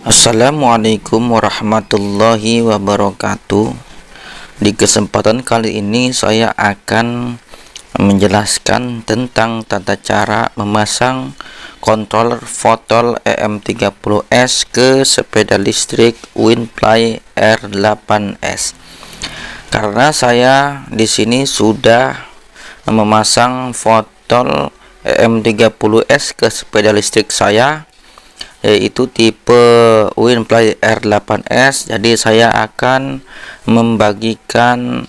Assalamualaikum warahmatullahi wabarakatuh. Di kesempatan kali ini saya akan menjelaskan tentang tata cara memasang controller Footol EM30S ke sepeda listrik Winfly R8S. Karena saya di sini sudah memasang Footol EM30S ke sepeda listrik saya, yaitu tipe Winfly R8S. Jadi saya akan membagikan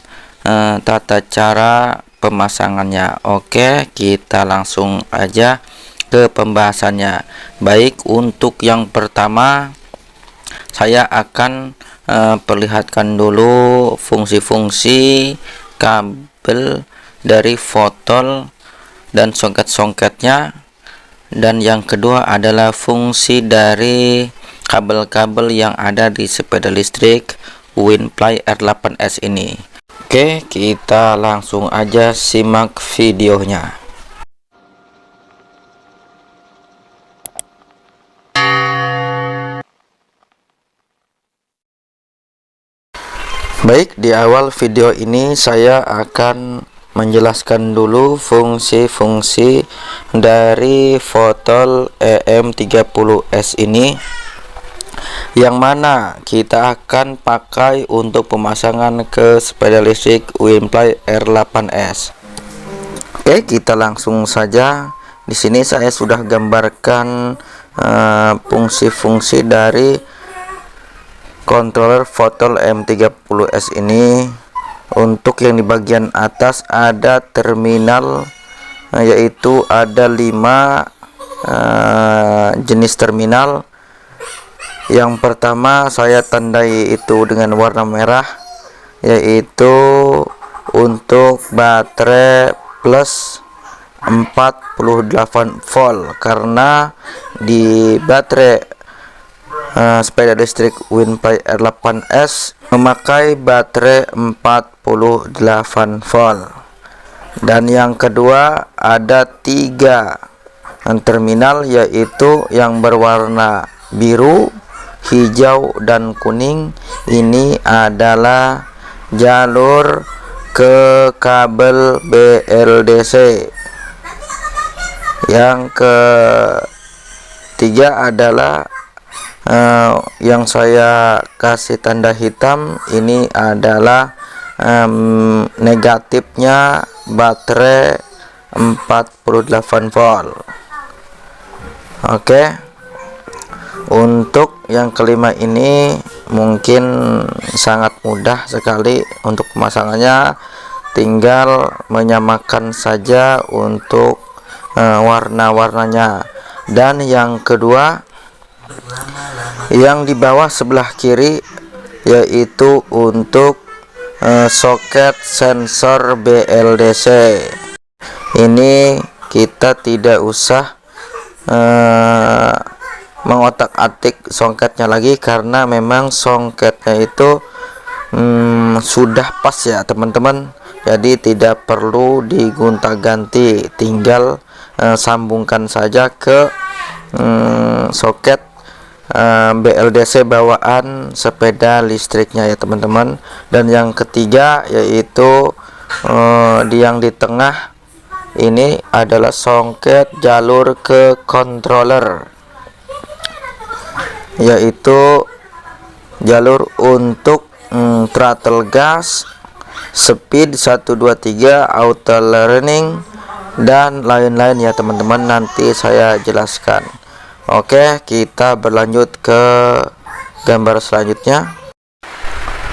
tata cara pemasangannya. Oke, kita langsung aja ke pembahasannya. Baik, untuk yang pertama saya akan perlihatkan dulu fungsi-fungsi kabel dari Footol dan songket-songketnya. Dan yang kedua adalah fungsi dari kabel-kabel yang ada di sepeda listrik Winfly R8S ini. Oke, kita langsung aja simak videonya. Baik, di awal video ini saya akan menjelaskan dulu fungsi-fungsi dari Footol EM30S ini, yang mana kita akan pakai untuk pemasangan ke sepeda listrik Winfly R8S. Oke, kita langsung saja. Di sini saya sudah gambarkan fungsi-fungsi dari controller Footol EM30S ini. Untuk yang di bagian atas ada terminal, yaitu ada 5 jenis terminal. Yang pertama saya tandai itu dengan warna merah, yaitu untuk baterai plus 48 volt, karena di baterai sepeda listrik Winfly R8S memakai baterai 48 volt. Dan yang kedua ada 3 terminal, yaitu yang berwarna biru, hijau, dan kuning. Ini adalah jalur ke kabel BLDC. Yang ketiga adalah yang saya kasih tanda hitam, ini adalah negatifnya baterai 48 volt. Oke, untuk yang kelima ini mungkin sangat mudah sekali untuk pemasangannya, tinggal menyamakan saja untuk warna-warnanya. Dan yang kedua, yang di bawah sebelah kiri, yaitu untuk soket sensor BLDC. Ini kita tidak usah mengotak-atik songketnya lagi, karena memang songketnya itu sudah pas ya teman-teman. Jadi tidak perlu digonta-ganti, tinggal sambungkan saja ke soket BLDC bawaan sepeda listriknya ya teman-teman. Dan yang ketiga, yaitu yang di tengah ini adalah songket jalur ke controller, yaitu jalur untuk throttle gas, speed 123, auto learning, dan lain-lain ya teman-teman. Nanti saya jelaskan. Oke, kita berlanjut ke gambar selanjutnya.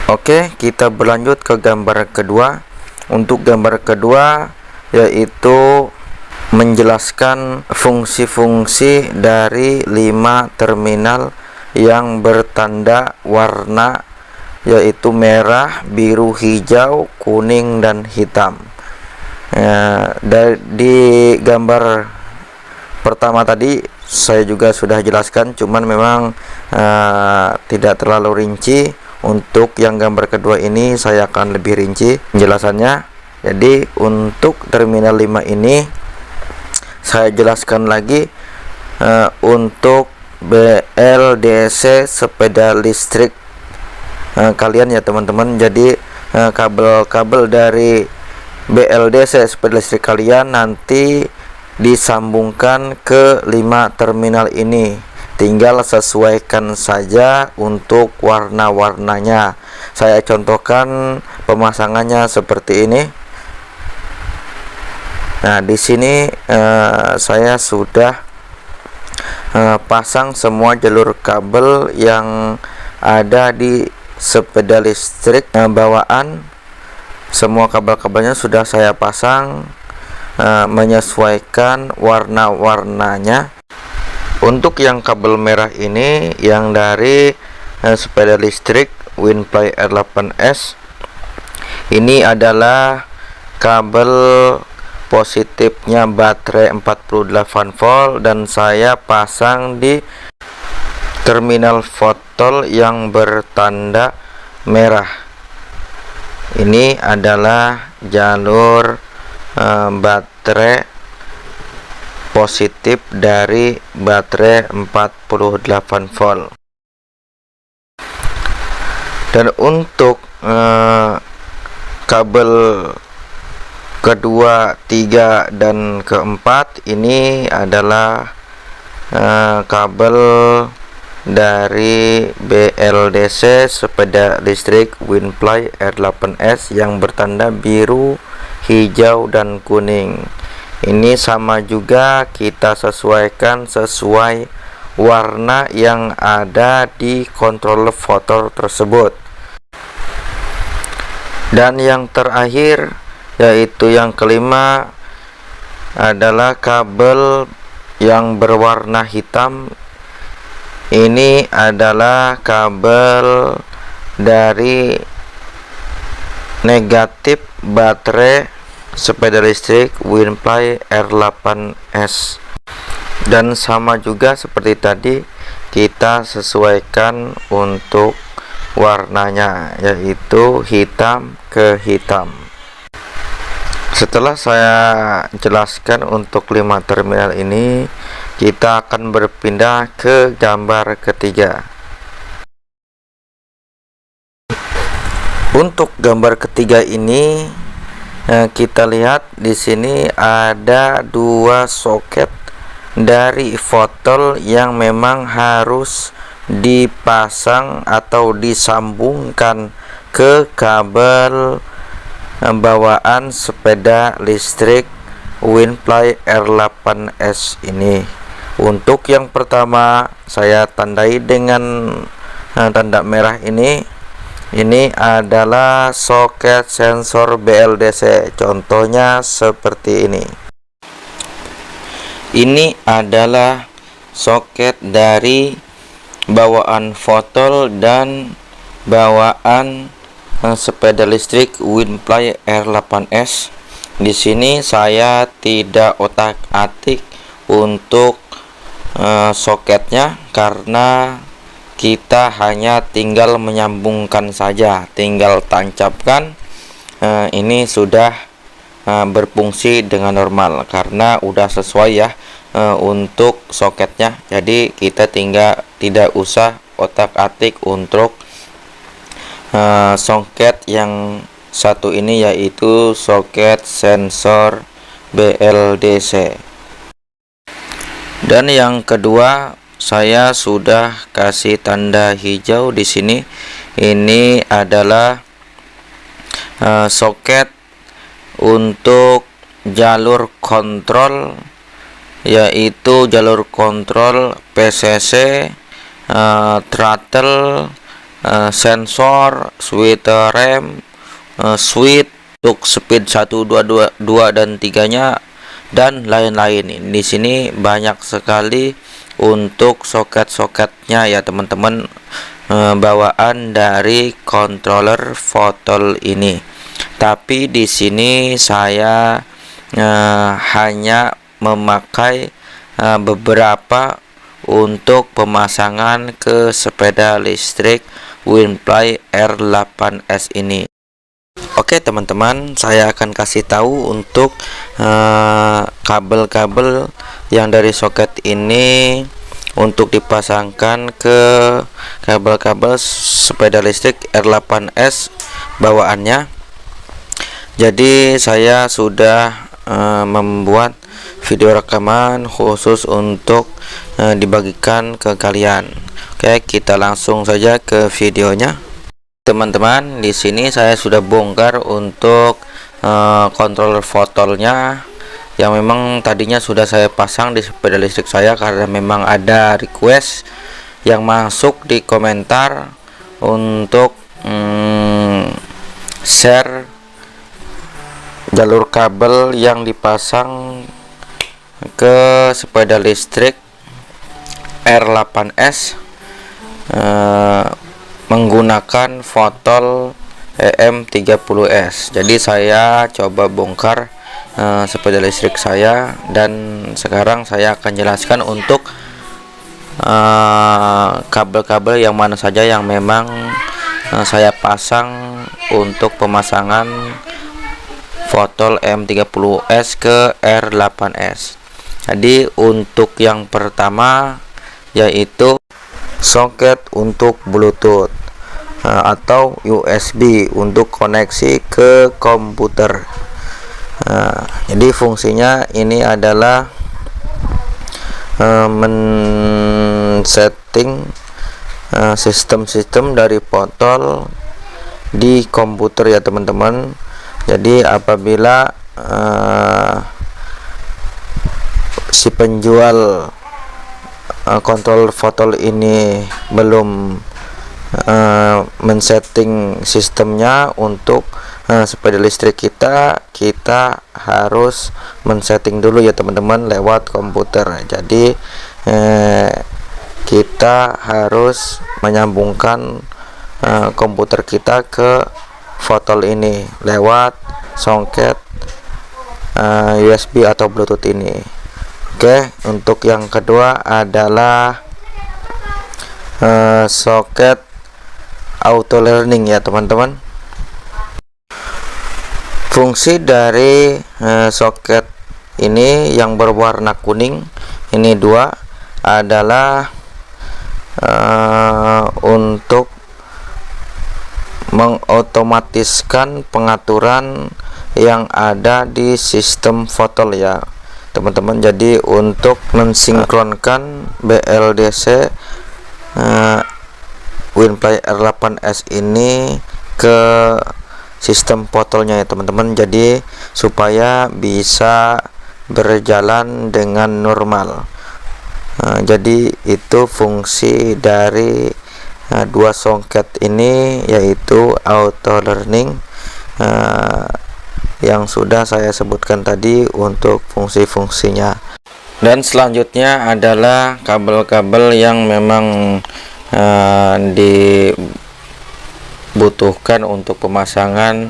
Oke, kita berlanjut ke gambar kedua. Untuk gambar kedua, yaitu menjelaskan fungsi-fungsi dari 5 terminal yang bertanda warna, yaitu merah, biru, hijau, kuning, dan hitam. Di gambar pertama tadi saya juga sudah jelaskan, cuman memang tidak terlalu rinci. Untuk yang gambar kedua ini saya akan lebih rinci penjelasannya. Jadi untuk terminal 5 ini saya jelaskan lagi. Untuk BLDC sepeda listrik kalian ya teman-teman. Jadi kabel-kabel dari BLDC sepeda listrik kalian nanti disambungkan ke 5 terminal ini. Tinggal sesuaikan saja untuk warna-warnanya. Saya contohkan pemasangannya seperti ini. Nah, di sini saya sudah pasang semua jalur kabel yang ada di sepeda listrik bawaan. Semua kabel-kabelnya sudah saya pasang menyesuaikan warna-warnanya. Untuk yang kabel merah ini yang dari sepeda listrik WinFly R8S, ini adalah kabel positifnya baterai 48 volt dan saya pasang di terminal fotol yang bertanda merah. Ini adalah jalur baterai positif dari baterai 48 volt. Dan untuk kabel kedua, 3 dan keempat ini adalah kabel dari BLDC sepeda listrik WinFly R8S yang bertanda biru, hijau dan kuning. Ini sama juga kita sesuaikan sesuai warna yang ada di controller fotor tersebut. Dan yang terakhir yaitu yang kelima adalah kabel yang berwarna hitam. Ini adalah kabel dari negatif baterai sepeda listrik WinFly R8S. Dan sama juga seperti tadi, kita sesuaikan untuk warnanya, yaitu hitam ke hitam. Setelah saya jelaskan untuk 5 terminal ini, kita akan berpindah ke gambar ketiga. Untuk gambar ketiga ini, kita lihat di sini ada 2 soket dari fotol yang memang harus dipasang atau disambungkan ke kabel bawaan sepeda listrik WinFly R8S ini. Untuk yang pertama saya tandai dengan tanda merah ini. Ini adalah soket sensor BLDC. Contohnya seperti ini. Ini adalah soket dari bawaan fotol dan bawaan sepeda listrik WinFly R8S. Di sini saya tidak otak-atik untuk soketnya karena kita hanya tinggal menyambungkan saja, tinggal tancapkan. Ini sudah berfungsi dengan normal karena udah sesuai ya untuk soketnya. Jadi kita tidak usah otak-atik untuk soket yang satu ini, yaitu soket sensor BLDC. Dan yang kedua saya sudah kasih tanda hijau di sini. Ini adalah soket untuk jalur kontrol, yaitu jalur kontrol PCC, throttle, sensor, switch rem, switch untuk speed 1, 2, 2 dan 3-nya dan lain-lain. Di sini banyak sekali untuk soket-soketnya ya teman-teman, bawaan dari controller fotol ini. Tapi di sini saya hanya memakai beberapa untuk pemasangan ke sepeda listrik WinFly R8S ini. Oke teman-teman, saya akan kasih tahu untuk kabel-kabel yang dari soket ini untuk dipasangkan ke kabel-kabel sepeda listrik R8S bawaannya. Jadi saya sudah membuat video rekaman khusus untuk dibagikan ke kalian. Oke, kita langsung saja ke videonya. Teman-teman, di sini saya sudah bongkar untuk controller fotolnya yang memang tadinya sudah saya pasang di sepeda listrik saya, karena memang ada request yang masuk di komentar untuk share jalur kabel yang dipasang ke sepeda listrik R8S menggunakan fotol EM30S. Jadi saya coba bongkar sepeda listrik saya, dan sekarang saya akan jelaskan untuk kabel-kabel yang mana saja yang memang saya pasang untuk pemasangan fotol M30S ke R8S. Jadi untuk yang pertama yaitu soket untuk Bluetooth atau USB untuk koneksi ke komputer. Jadi fungsinya ini adalah men-setting sistem-sistem dari fotol di komputer ya teman-teman. Jadi apabila si penjual kontrol fotol ini belum men-setting sistemnya untuk sepeda listrik kita harus men-setting dulu ya teman-teman lewat komputer. Jadi kita harus menyambungkan komputer kita ke fotol ini lewat soket USB atau Bluetooth ini. Oke, untuk yang kedua adalah soket auto learning ya teman-teman. Fungsi dari soket ini yang berwarna kuning ini dua adalah untuk mengotomatiskan pengaturan yang ada di sistem fotol ya teman-teman. Jadi untuk mensinkronkan BLDC WinPlay R8S ini ke sistem fotolnya ya teman-teman, jadi supaya bisa berjalan dengan normal. Jadi itu fungsi dari dua soket ini, yaitu auto learning yang sudah saya sebutkan tadi untuk fungsi-fungsinya. Dan selanjutnya adalah kabel-kabel yang memang dibutuhkan untuk pemasangan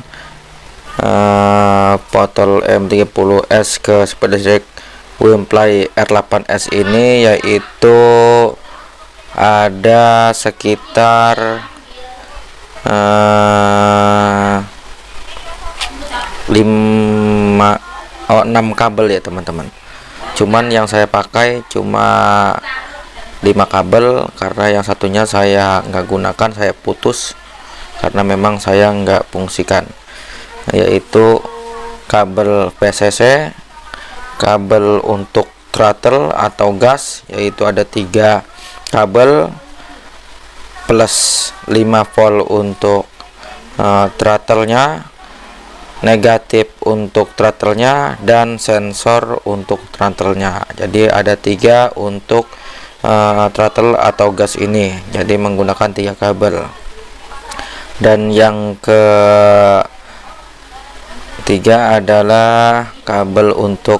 fotol M30S ke sepeda listrik WinPlay R8S ini, yaitu ada sekitar 6 kabel ya teman-teman. Cuman yang saya pakai cuma 5 kabel, karena yang satunya saya nggak gunakan, saya putus karena memang saya nggak fungsikan, yaitu kabel PCC, kabel untuk throttle atau gas, yaitu ada 3 kabel plus 5 volt untuk throttle-nya, negatif untuk throttle-nya, dan sensor untuk throttle-nya. Jadi ada 3 untuk throttle atau gas ini, jadi menggunakan 3 kabel. Dan yang ketiga adalah kabel untuk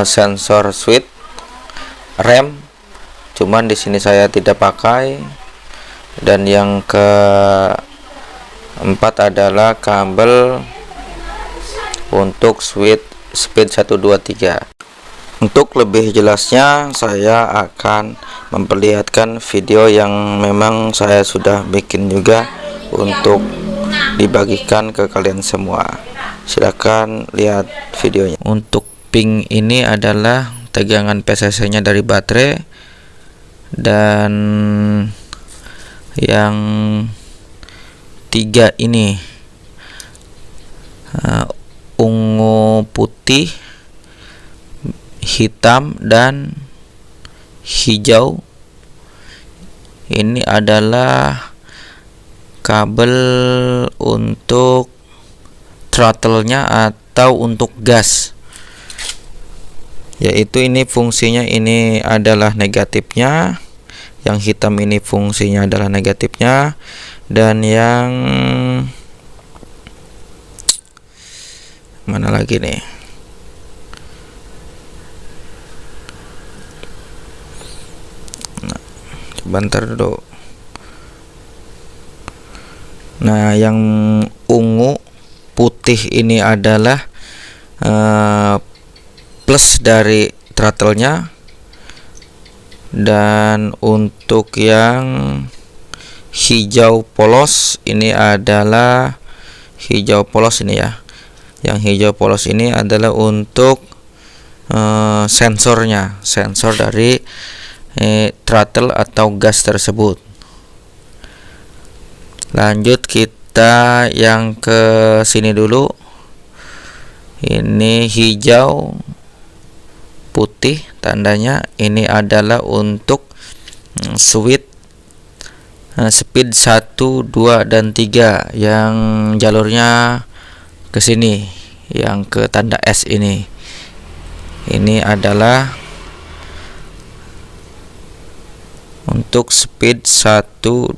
sensor switch rem, cuman di sini saya tidak pakai. Dan yang keempat adalah kabel untuk switch speed 1 2 3. Untuk lebih jelasnya saya akan memperlihatkan video yang memang saya sudah bikin juga untuk dibagikan ke kalian semua. Silakan lihat videonya. Untuk pin ini adalah tegangan PCC nya dari baterai, dan yang 3 ini ungu, putih, hitam, dan hijau. Ini adalah kabel untuk throttle-nya atau untuk gas, yaitu ini fungsinya ini adalah negatifnya, yang hitam ini fungsinya adalah negatifnya, dan yang mana lagi nih, bentar dulu. Nah, yang ungu putih ini adalah plus dari throttle-nya, dan untuk yang hijau polos ini adalah hijau polos ini ya. Yang hijau polos ini adalah untuk sensornya, sensor dari throttle atau gas tersebut. Lanjut kita yang ke sini dulu. Ini hijau putih tandanya, ini adalah untuk switch speed 1, 2, dan 3 yang jalurnya ke sini, yang ke tanda S ini. Ini adalah untuk speed 1, 2,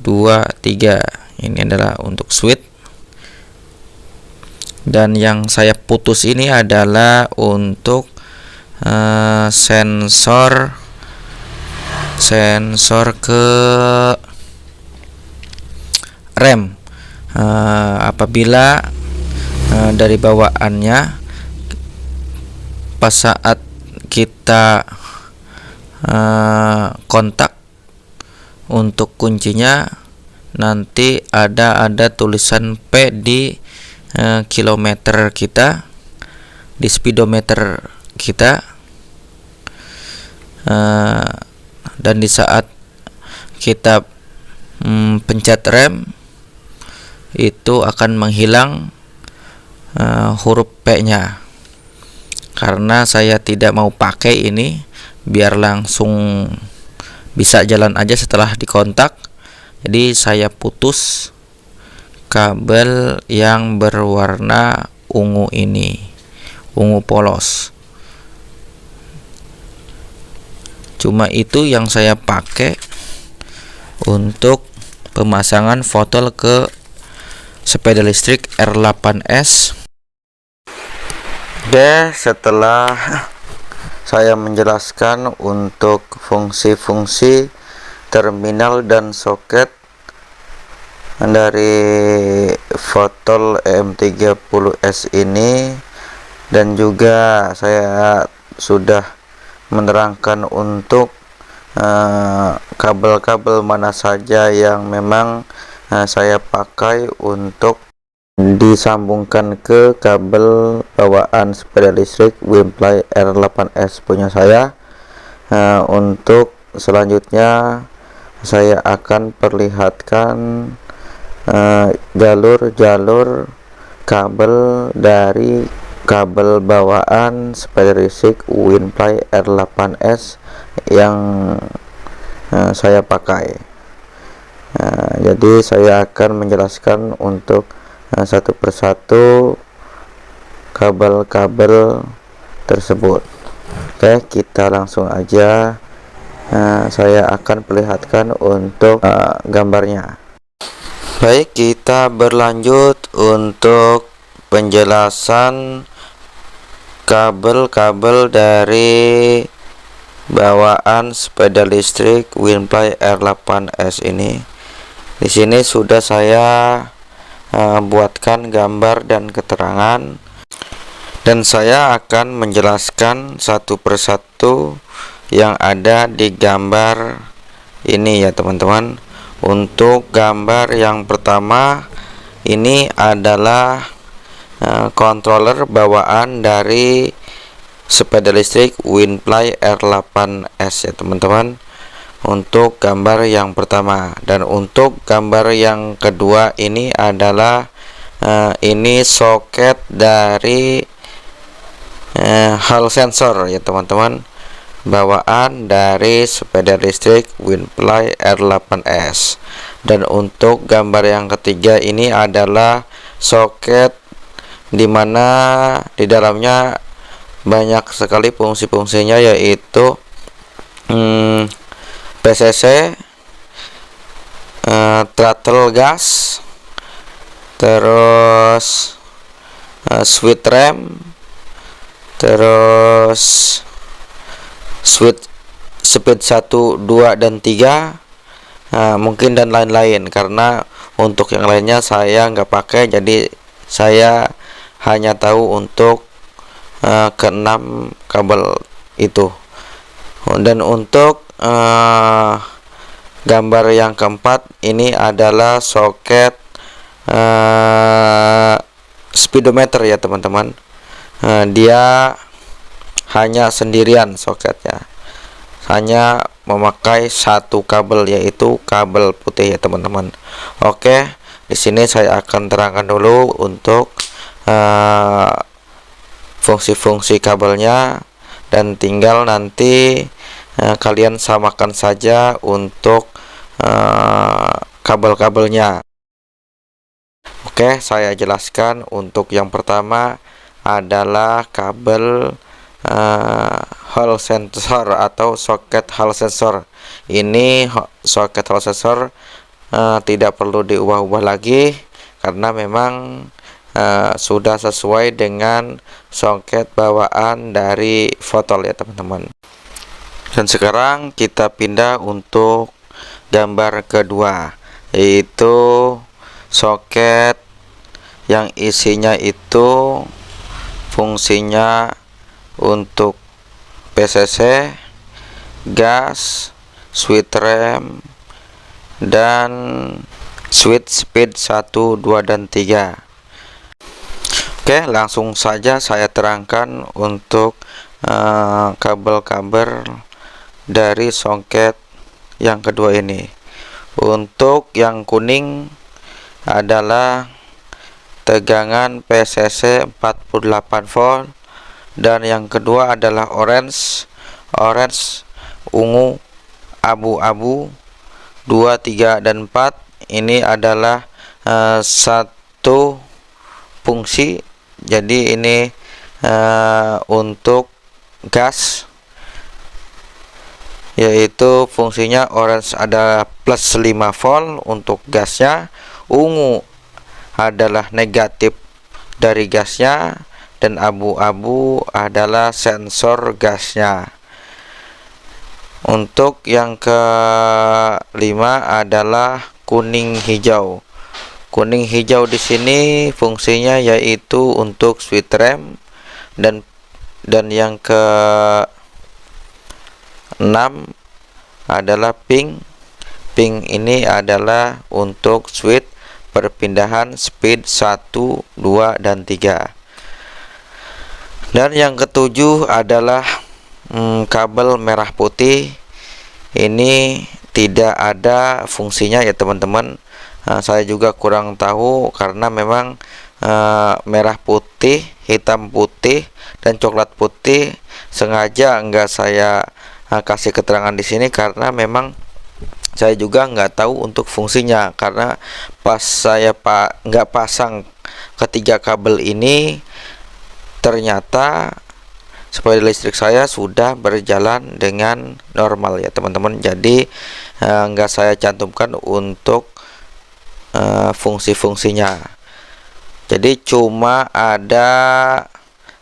3. Ini adalah untuk switch. Dan yang saya putus ini adalah untuk sensor ke rem. Apabila dari bawaannya pas saat kita kontak untuk kuncinya, nanti ada tulisan P di kilometer kita, di speedometer kita, dan di saat kita pencet rem itu akan menghilang huruf P-nya. Karena saya tidak mau pakai ini, biar langsung bisa jalan aja setelah dikontak, jadi saya putus kabel yang berwarna ungu ini, ungu polos. Cuma itu yang saya pakai untuk pemasangan foto ke sepeda listrik R8S. Oke, setelah saya menjelaskan untuk fungsi-fungsi terminal dan soket dari Fotol EM30S ini, dan juga saya sudah menerangkan untuk kabel-kabel mana saja yang memang saya pakai untuk disambungkan ke kabel bawaan sepeda listrik Wimply R8S punya saya. Untuk selanjutnya saya akan perlihatkan jalur-jalur kabel dari kabel bawaan sepeda listrik Wimply R8S yang saya pakai. Jadi saya akan menjelaskan untuk satu persatu kabel-kabel tersebut. Oke, kita langsung aja. Saya akan perlihatkan untuk gambarnya. Baik, kita berlanjut untuk penjelasan kabel-kabel dari bawaan sepeda listrik Wimply R8S ini. Di sini sudah saya buatkan gambar dan keterangan, dan saya akan menjelaskan satu persatu yang ada di gambar ini ya teman-teman. Untuk gambar yang pertama ini adalah controller bawaan dari sepeda listrik Wimply R8S ya teman-teman. untuk gambar yang pertama. Dan untuk gambar yang kedua ini adalah ini soket dari hall sensor ya teman-teman, bawaan dari sepeda listrik Winfly R8S. Dan untuk gambar yang ketiga ini adalah soket dimana di dalamnya banyak sekali fungsi-fungsinya, yaitu PCC, throttle gas, terus switch rem, terus switch speed 1, 2, dan 3, mungkin dan lain-lain. Karena untuk yang lainnya saya nggak pakai, jadi saya hanya tahu untuk ke-6 kabel itu. Dan untuk gambar yang keempat ini adalah soket speedometer ya teman-teman. Dia hanya sendirian soketnya, hanya memakai satu kabel, yaitu kabel putih ya teman-teman. Oke, di sini saya akan terangkan dulu untuk fungsi-fungsi kabelnya, dan tinggal nanti kalian samakan saja untuk kabel-kabelnya. Oke, saya jelaskan. Untuk yang pertama adalah kabel hall sensor atau soket hall sensor. Ini soket hall sensor tidak perlu diubah-ubah lagi, karena memang sudah sesuai dengan soket bawaan dari Fotol ya teman-teman. Dan sekarang kita pindah untuk gambar kedua, yaitu soket yang isinya itu fungsinya untuk PCC, gas, switch rem, dan switch speed 1, 2, dan 3. Oke, langsung saja saya terangkan untuk kabel-kabel dari soket yang kedua ini. Untuk yang kuning adalah tegangan PCC 48 volt, dan yang kedua adalah orange, ungu, abu-abu 2, 3, dan 4. Ini adalah satu fungsi, jadi ini untuk gas, yaitu fungsinya orange ada plus 5 volt untuk gasnya, ungu adalah negatif dari gasnya, dan abu-abu adalah sensor gasnya. Untuk yang kelima adalah kuning hijau. Kuning hijau di sini fungsinya yaitu untuk switch rem, dan yang ke-6 adalah pink. Pink ini adalah untuk switch perpindahan speed 1, 2, dan 3. Dan yang ketujuh adalah kabel merah putih. Ini tidak ada fungsinya ya teman-teman. Saya juga kurang tahu, karena memang merah putih, hitam putih, dan coklat putih sengaja enggak saya kasih keterangan di sini, karena memang saya juga nggak tahu untuk fungsinya. Karena pas saya nggak pasang ketiga kabel ini, ternyata sepeda listrik saya sudah berjalan dengan normal ya teman-teman. Jadi nggak saya cantumkan untuk fungsi-fungsinya. Jadi cuma ada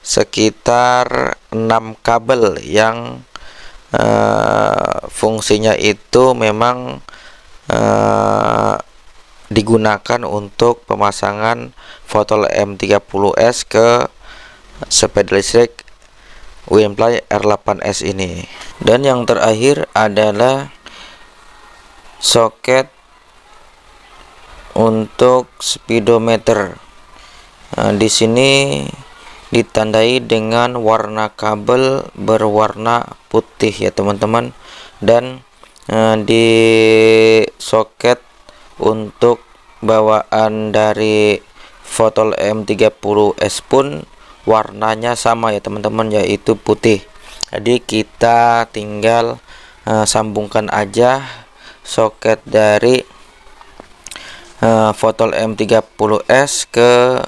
sekitar 6 kabel yang fungsinya itu memang digunakan untuk pemasangan Fotol M30S ke sepeda listrik Winfly R8S ini. Dan yang terakhir adalah soket untuk speedometer. Di sini ditandai dengan warna kabel berwarna putih ya teman-teman, dan di soket untuk bawaan dari Fotol M30S pun warnanya sama ya teman-teman, yaitu putih. Jadi kita tinggal sambungkan aja soket dari Fotol M30S ke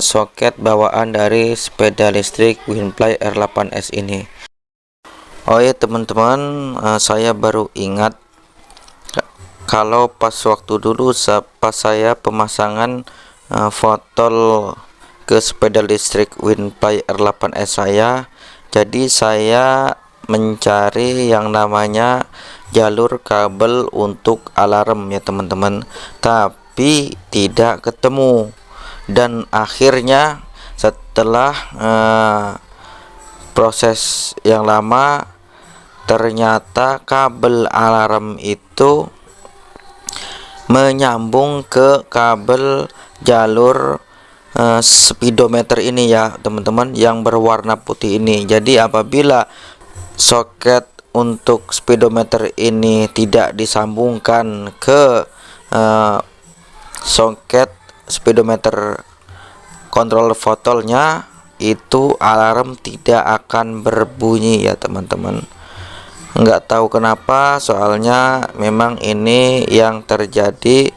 soket bawaan dari sepeda listrik Winfly R8S ini. Oh ya teman-teman, saya baru ingat kalau pas waktu dulu pas saya pemasangan Fotol ke sepeda listrik Winfly R8S saya, jadi saya mencari yang namanya jalur kabel untuk alarm ya teman-teman, tapi tidak ketemu. Dan akhirnya setelah proses yang lama, ternyata kabel alarm itu menyambung ke kabel jalur speedometer ini ya teman-teman, yang berwarna putih ini. Jadi apabila soket untuk speedometer ini tidak disambungkan ke soket speedometer controller fotolnya, itu alarm tidak akan berbunyi ya teman-teman. Nggak tahu kenapa, soalnya memang ini yang terjadi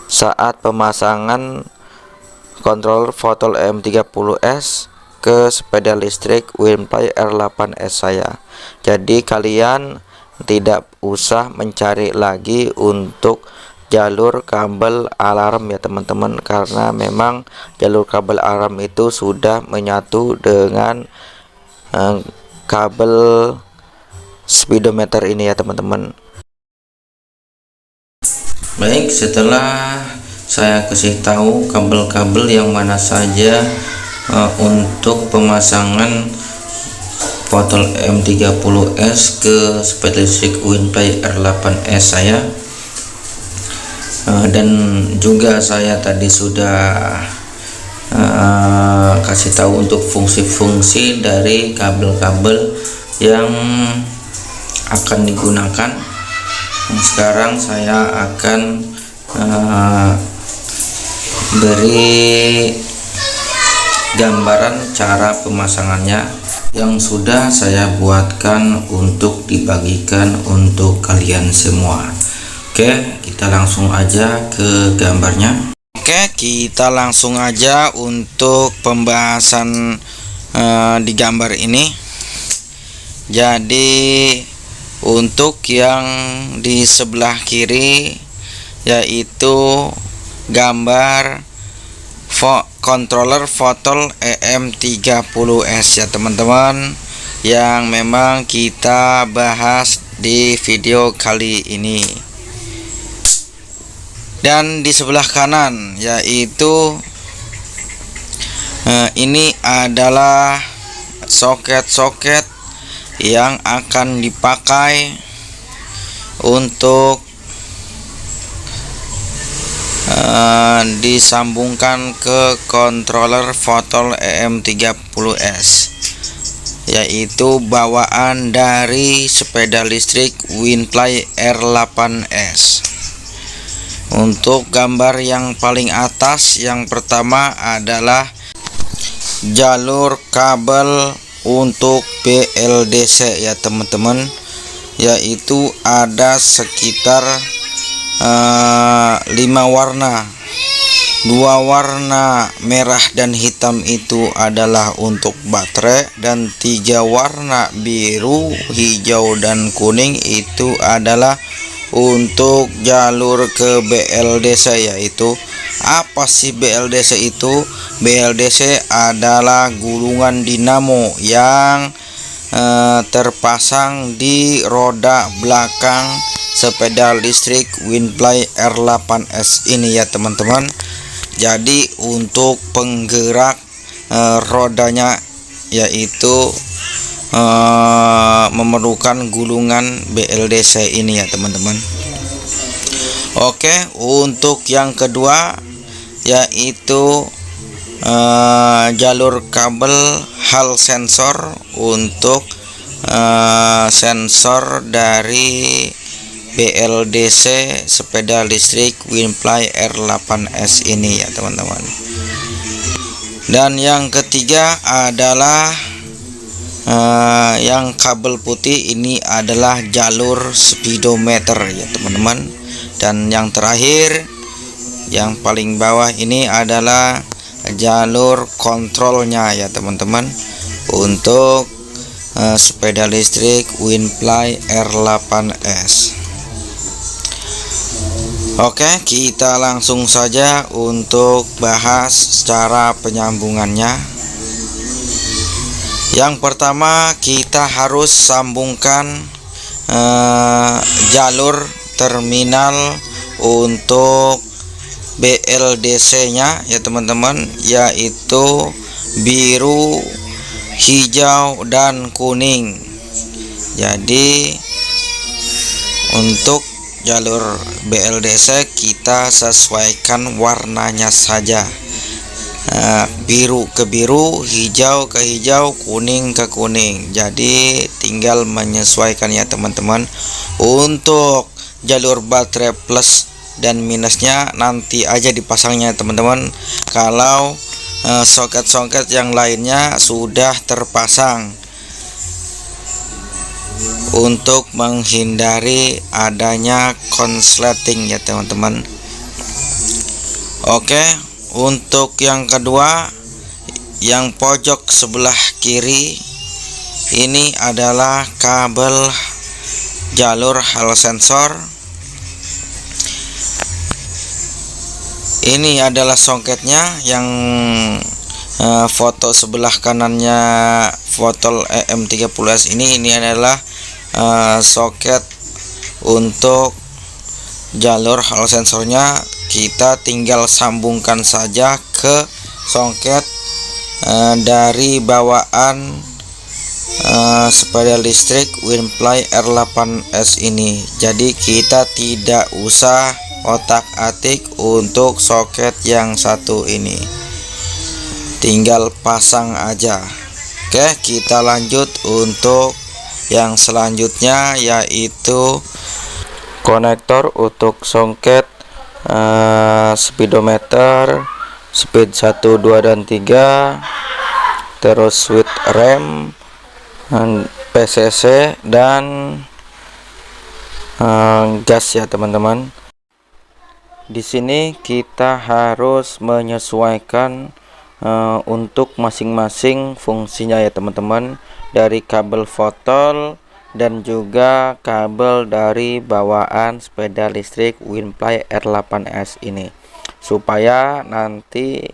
saat pemasangan controller Fotol M30S ke sepeda listrik Winfly R8S saya. Jadi kalian tidak usah mencari lagi untuk jalur kabel alarm ya teman-teman, karena memang jalur kabel alarm itu sudah menyatu dengan kabel speedometer ini ya teman-teman. Baik, setelah saya kasih tahu kabel-kabel yang mana saja untuk pemasangan Fotol M30S ke sepeda listrik Winfly R8S saya, dan juga saya tadi sudah kasih tahu untuk fungsi-fungsi dari kabel-kabel yang akan digunakan. Sekarang saya akan beri gambaran cara pemasangannya yang sudah saya buatkan untuk dibagikan untuk kalian semua. Oke, kita langsung aja ke gambarnya. Oke, kita langsung aja untuk pembahasan di gambar ini. Jadi untuk yang di sebelah kiri yaitu gambar controller Fotol EM30S ya teman-teman, yang memang kita bahas di video kali ini. Dan di sebelah kanan yaitu ini adalah soket-soket yang akan dipakai untuk disambungkan ke controller Fotol EM30S, yaitu bawaan dari sepeda listrik Winfly R8S. Untuk gambar yang paling atas, yang pertama adalah jalur kabel untuk BLDC ya teman-teman, yaitu ada sekitar 5 warna. 2 warna merah dan hitam itu adalah untuk baterai, dan 3 warna biru, hijau dan kuning itu adalah untuk jalur ke BLDC. Yaitu apa sih BLDC itu? BLDC adalah gulungan dinamo yang terpasang di roda belakang sepeda listrik Winfly R8S ini ya teman-teman. Jadi untuk penggerak rodanya yaitu memerlukan gulungan BLDC ini ya teman-teman. Oke, untuk yang kedua yaitu jalur kabel Hall sensor untuk sensor dari BLDC sepeda listrik Winfly R8S ini ya teman-teman. Dan yang ketiga adalah yang kabel putih ini adalah jalur speedometer ya teman-teman. Dan yang terakhir yang paling bawah ini adalah jalur kontrolnya ya teman-teman untuk sepeda listrik Winfly R8S. Oke, kita langsung saja untuk bahas secara penyambungannya. Yang pertama, kita harus sambungkan jalur terminal untuk BLDC-nya ya teman-teman, yaitu biru, hijau, dan kuning. Jadi untuk jalur BLDC kita sesuaikan warnanya saja, biru ke biru, hijau ke hijau, kuning ke kuning. Jadi tinggal menyesuaikan ya teman-teman. Untuk jalur baterai plus dan minusnya nanti aja dipasangnya teman-teman, kalau soket-soket yang lainnya sudah terpasang, untuk menghindari adanya konsleting ya teman-teman. Oke, untuk yang kedua, yang pojok sebelah kiri ini adalah kabel jalur hal sensor. Ini adalah soketnya yang foto sebelah kanannya Fotol EM30S ini adalah soket untuk jalur hal sensornya. Kita tinggal sambungkan saja ke soket dari bawaan sepeda listrik Winfly R8S ini. Jadi kita tidak usah otak-atik untuk soket yang satu ini, tinggal pasang aja. Oke, kita lanjut untuk yang selanjutnya, yaitu konektor untuk soket speedometer speed 1, 2, dan 3, terus switch rem, PCC, dan gas ya teman-teman. Di sini kita harus menyesuaikan untuk masing-masing fungsinya ya teman-teman, dari kabel fotol dan juga kabel dari bawaan sepeda listrik Winfly R8S ini, supaya nanti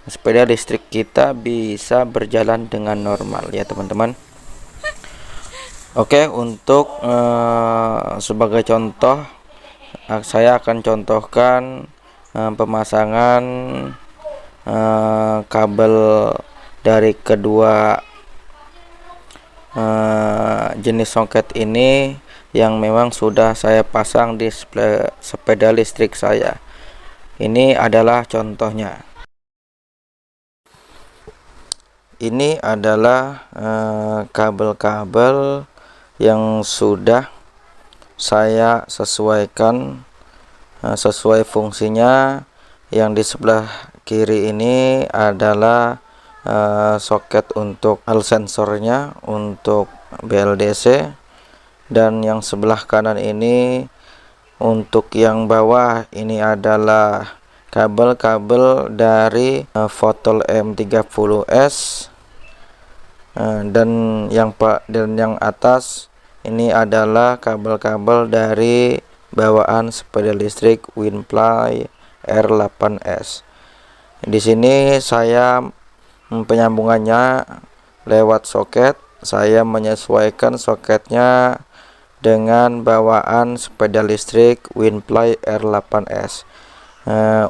sepeda listrik kita bisa berjalan dengan normal ya teman-teman. Oke, untuk sebagai contoh, saya akan contohkan pemasangan kabel dari kedua jenis soket ini yang memang sudah saya pasang di sepeda listrik saya. Ini adalah contohnya. Ini adalah kabel-kabel yang sudah saya sesuaikan sesuai fungsinya. Yang di sebelah kiri ini adalah soket untuk hal sensornya untuk BLDC, dan yang sebelah kanan ini untuk yang bawah ini adalah kabel-kabel dari Fotol M30S, dan yang atas ini adalah kabel-kabel dari bawaan sepeda listrik Winfly R8S. Di sini saya penyambungannya lewat soket. Saya menyesuaikan soketnya dengan bawaan sepeda listrik Winfly R8S.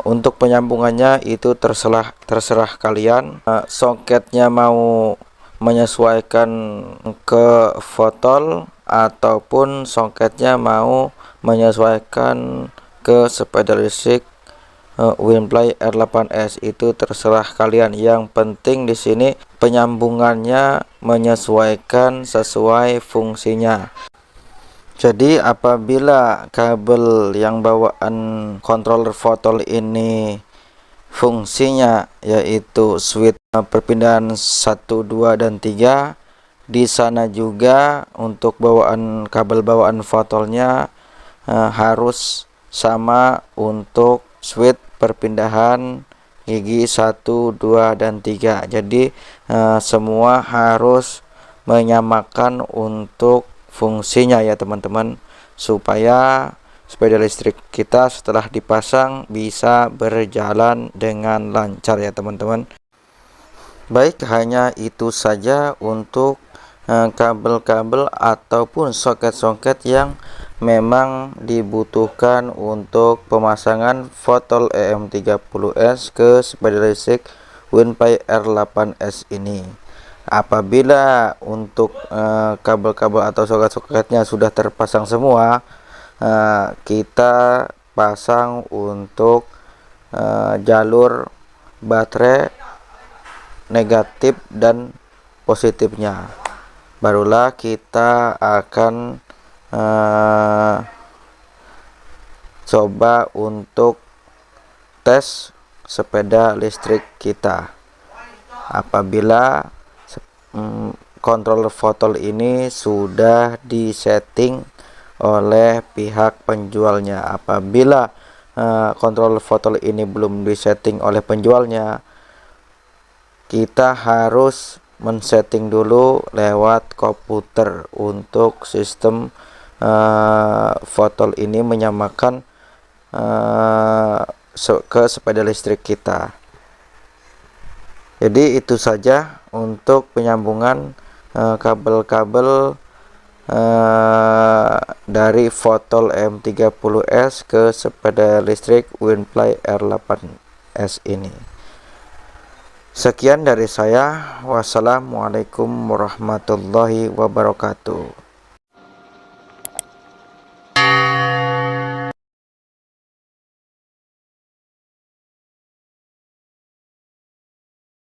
Untuk penyambungannya itu terserah kalian. Soketnya mau menyesuaikan ke fotol ataupun soketnya mau menyesuaikan ke sepeda listrik Winfly R8S, itu terserah kalian. Yang penting di sini penyambungannya menyesuaikan sesuai fungsinya. Jadi apabila kabel yang bawaan controller Fotol ini fungsinya yaitu switch perpindahan 1, 2, dan 3, di sana juga untuk bawaan kabel bawaan Fotolnya harus sama untuk switch perpindahan gigi 1, 2, dan 3. Jadi semua harus menyamakan untuk fungsinya ya teman-teman, supaya sepeda listrik kita setelah dipasang bisa berjalan dengan lancar ya teman-teman. Baik, hanya itu saja untuk kabel-kabel ataupun soket-soket yang memang dibutuhkan untuk pemasangan Fotol EM30S ke sepeda listrik WinPay R8S ini. Apabila untuk kabel-kabel atau soket-soketnya sudah terpasang semua, kita pasang untuk jalur baterai negatif dan positifnya, barulah kita akan coba untuk tes sepeda listrik kita. Apabila controller Fotol ini sudah disetting oleh pihak penjualnya. Apabila controller Fotol ini belum disetting oleh penjualnya, kita harus men-setting dulu lewat komputer untuk sistem Fotol ini menyamakan ke sepeda listrik kita. Jadi itu saja untuk penyambungan kabel-kabel dari Fotol EM30S ke sepeda listrik WinPay R8S ini. Sekian dari saya. Wassalamualaikum warahmatullahi wabarakatuh.